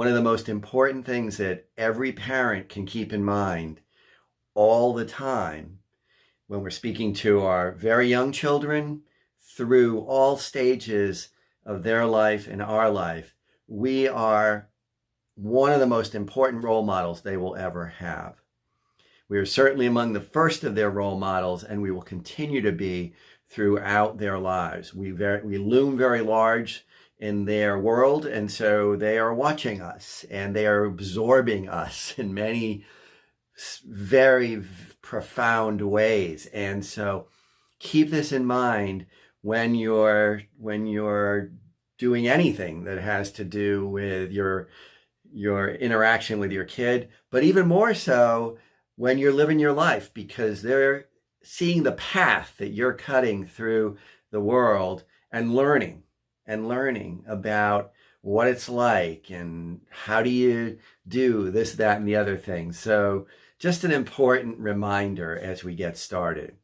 One of the most important things that every parent can keep in mind all the time when we're speaking to our very young children through all stages of their life and our life, we are one of the most important role models they will ever have. We are certainly among the first of their role models, and we will continue to be throughout their lives. We loom very large in their world, and so they are watching us and they are absorbing us in many very profound ways. And so keep this in mind when you're doing anything that has to do with your interaction with your kid, but even more so when you're living your life, because they're seeing the path that you're cutting through the world and learning about what it's like and how do you do this, that, and the other thing. So just an important reminder as we get started.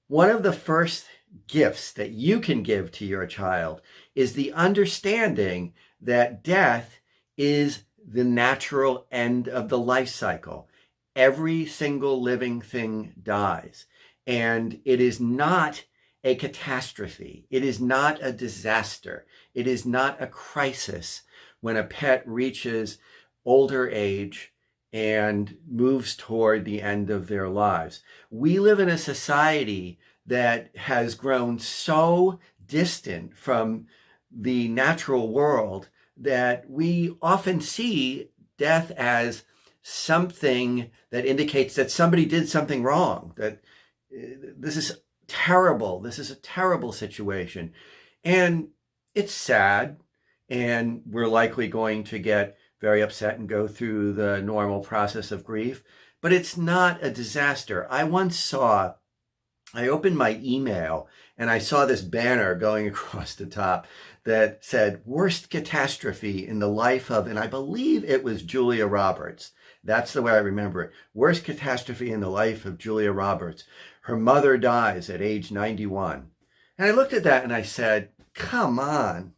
One of the first gifts that you can give to your child is the understanding that death is the natural end of the life cycle. Every single living thing dies, and it is not a catastrophe. It is not a disaster. It is not a crisis when a pet reaches older age and moves toward the end of their lives. We live in a society that has grown so distant from the natural world that we often see death as something that indicates that somebody did something wrong, that this is terrible. This is a terrible situation. And it's sad, and we're likely going to get very upset and go through the normal process of grief, but it's not a disaster. I opened my email and I saw this banner going across the top that said, worst catastrophe in the life of, and I believe it was Julia Roberts. That's the way I remember it. Worst catastrophe in the life of Julia Roberts. Her mother dies at age 91. And I looked at that and I said, come on.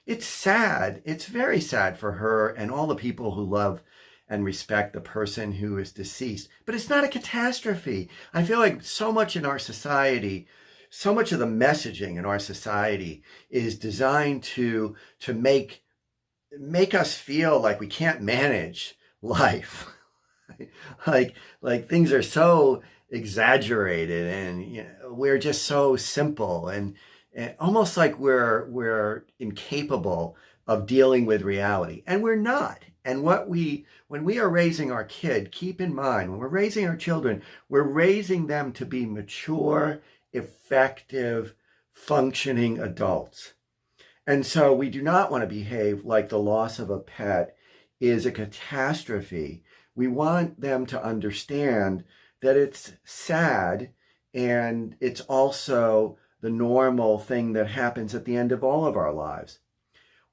It's sad. It's very sad for her and all the people who love and respect the person who is deceased. But it's not a catastrophe. I feel like so much in our society, so much of the messaging in our society is designed to make us feel like we can't manage life. like things are so exaggerated, and we're just so simple and almost like we're incapable of dealing with reality, and we're not. And when we are raising our kid, keep in mind, when we're raising our children, we're raising them to be mature, effective, functioning adults. And so we do not want to behave like the loss of a pet is a catastrophe. We want them to understand that it's sad, and it's also the normal thing that happens at the end of all of our lives.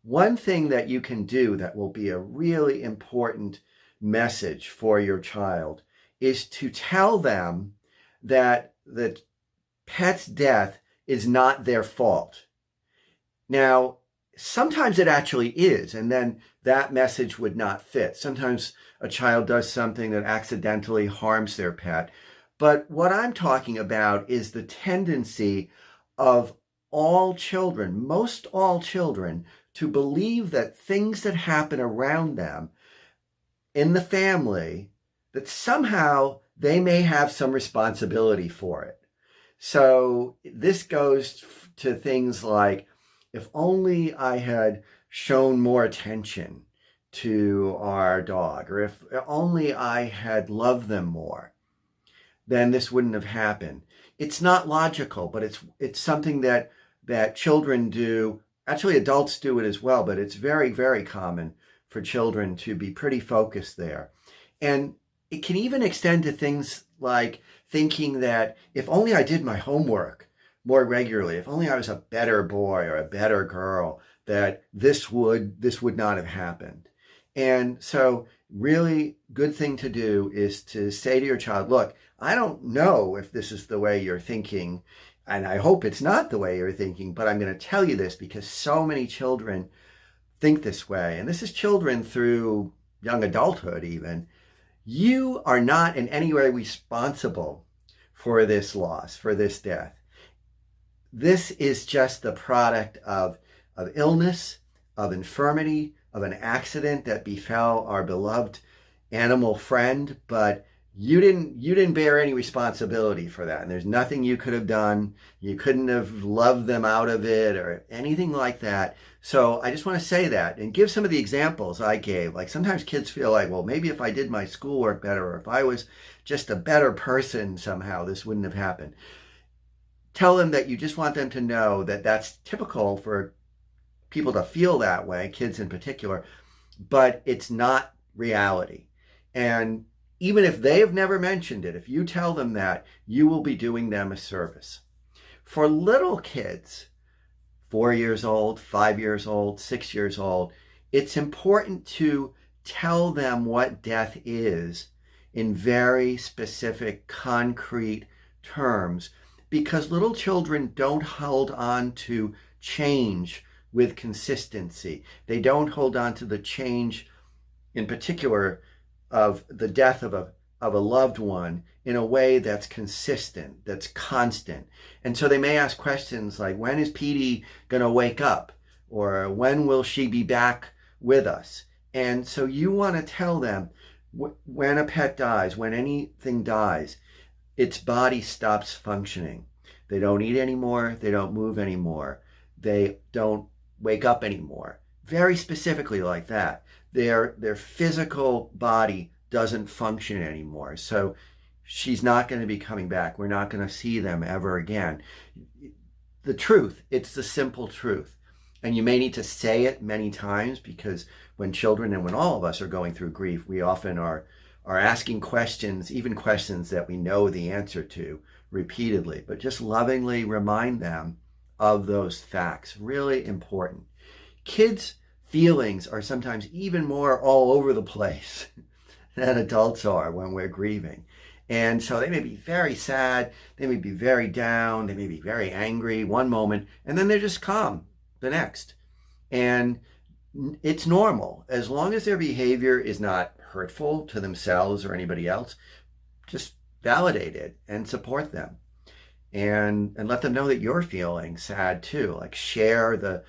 One thing that you can do that will be a really important message for your child is to tell them that the pet's death is not their fault. Now, sometimes it actually is, and then that message would not fit. Sometimes a child does something that accidentally harms their pet. But what I'm talking about is the tendency of all children, most all children, to believe that things that happen around them in the family, that somehow they may have some responsibility for it. So this goes to things like, if only I had shown more attention to our dog, or if only I had loved them more, then this wouldn't have happened. It's not logical, but it's something that children do. Actually, adults do it as well, but it's very, very common for children to be pretty focused there. And it can even extend to things like thinking that if only I did my homework more regularly, if only I was a better boy or a better girl, that this would not have happened. And so really good thing to do is to say to your child, look, I don't know if this is the way you're thinking, and I hope it's not the way you're thinking, but I'm going to tell you this because so many children think this way, and this is children through young adulthood even, you are not in any way responsible for this loss, for this death. This is just the product of illness, of infirmity, of an accident that befell our beloved animal friend, but you didn't bear any responsibility for that. And there's nothing you could have done. You couldn't have loved them out of it or anything like that. So I just want to say that and give some of the examples I gave. Like sometimes kids feel like, well, maybe if I did my schoolwork better, or if I was just a better person somehow, this wouldn't have happened. Tell them that you just want them to know that that's typical for people to feel that way, kids in particular, but it's not reality. And even if they have never mentioned it, if you tell them that, you will be doing them a service. For little kids, 4 years old, 5 years old, 6 years old, it's important to tell them what death is in very specific, concrete terms, because little children don't hold on to change with consistency. They don't hold on to the change, in particular, of the death of a loved one in a way that's consistent, that's constant. And so they may ask questions like, when is Petey going to wake up? Or when will she be back with us? And so you want to tell them when a pet dies, when anything dies, its body stops functioning. They don't eat anymore. They don't move anymore. They don't wake up anymore. Very specifically like that. Their physical body doesn't function anymore. So she's not going to be coming back. We're not going to see them ever again. The truth, it's the simple truth. And you may need to say it many times, because when children and when all of us are going through grief, we often are asking questions, even questions that we know the answer to, repeatedly. But just lovingly remind them of those facts. Really important. Kids' feelings are sometimes even more all over the place than adults are when we're grieving. And so they may be very sad, they may be very down, they may be very angry one moment, and then they're just calm the next. And it's normal. As long as their behavior is not hurtful to themselves or anybody else, just validate it and support them. And let them know that you're feeling sad too. Like share the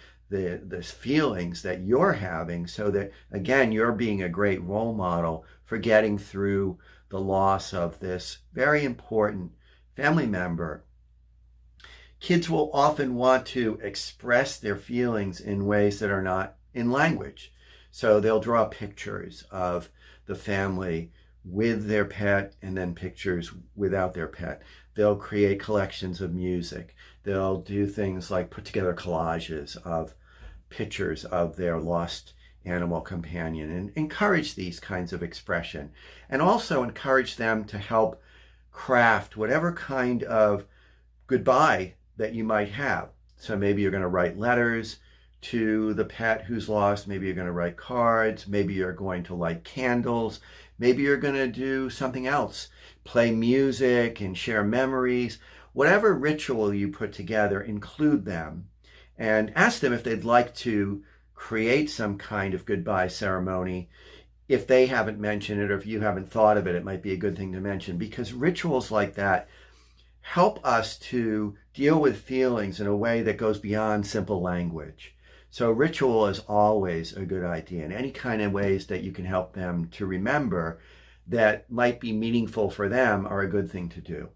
feelings that you're having, so that, again, you're being a great role model for getting through the loss of this very important family member. Kids will often want to express their feelings in ways that are not in language. So they'll draw pictures of the family with their pet and then pictures without their pet. They'll create collections of music. They'll do things like put together collages of pictures of their lost animal companion, and encourage these kinds of expression. And also encourage them to help craft whatever kind of goodbye that you might have. So maybe you're going to write letters to the pet who's lost. Maybe you're going to write cards. Maybe you're going to light candles. Maybe you're going to do something else, play music and share memories. Whatever ritual you put together, include them and ask them if they'd like to create some kind of goodbye ceremony. If they haven't mentioned it, or if you haven't thought of it, it might be a good thing to mention, because rituals like that help us to deal with feelings in a way that goes beyond simple language. So ritual is always a good idea, and any kind of ways that you can help them to remember that might be meaningful for them are a good thing to do.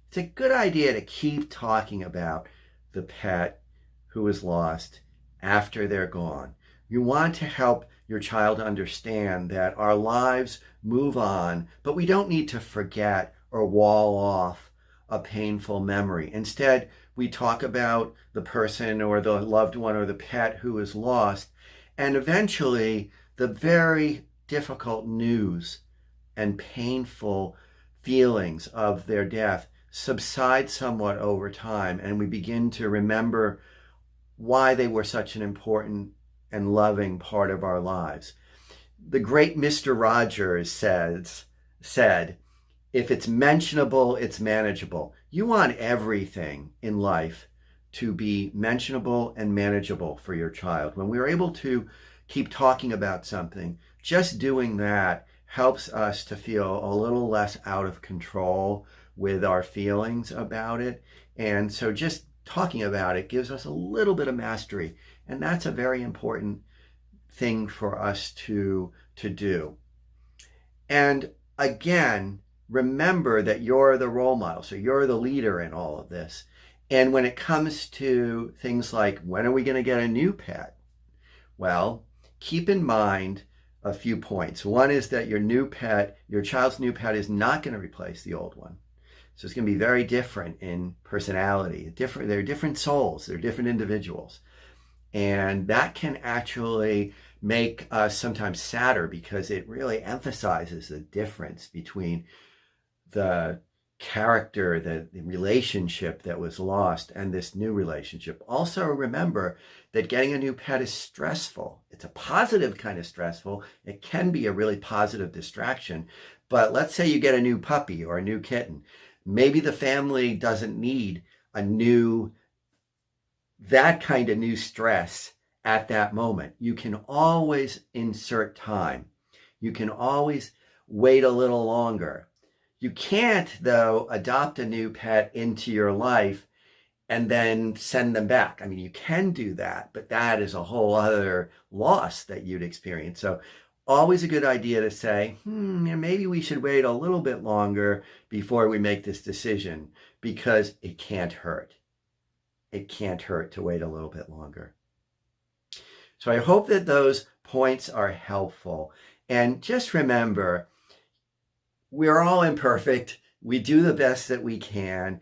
It's a good idea to keep talking about the pet who is lost after they're gone. You want to help your child understand that our lives move on, but we don't need to forget or wall off a painful memory. Instead, we talk about the person or the loved one or the pet who is lost, and eventually the very difficult news and painful feelings of their death subside somewhat over time, and we begin to remember why they were such an important and loving part of our lives. The great Mr. Rogers said, if it's mentionable, it's manageable. You want everything in life to be mentionable and manageable for your child. When we're able to keep talking about something, just doing that helps us to feel a little less out of control with our feelings about it. And so just talking about it gives us a little bit of mastery. And that's a very important thing for us to do. And again, remember that you're the role model. So you're the leader in all of this. And when it comes to things like, when are we going to get a new pet? Well, keep in mind a few points. One is that your child's new pet is not going to replace the old one. So it's going to be very different in personality. They're different souls. They're different individuals. And that can actually make us sometimes sadder because it really emphasizes the difference between the character, the relationship that was lost and this new relationship. Also remember that getting a new pet is stressful. It's a positive kind of stressful. It can be a really positive distraction. But let's say you get a new puppy or a new kitten. Maybe the family doesn't need that kind of new stress at that moment. You can always insert time. You can always wait a little longer. You can't, though, adopt a new pet into your life and then send them back. I mean, you can do that, but that is a whole other loss that you'd experience. So always a good idea to say, maybe we should wait a little bit longer before we make this decision, because it can't hurt. It can't hurt to wait a little bit longer. So I hope that those points are helpful. And just remember, we're all imperfect. We do the best that we can.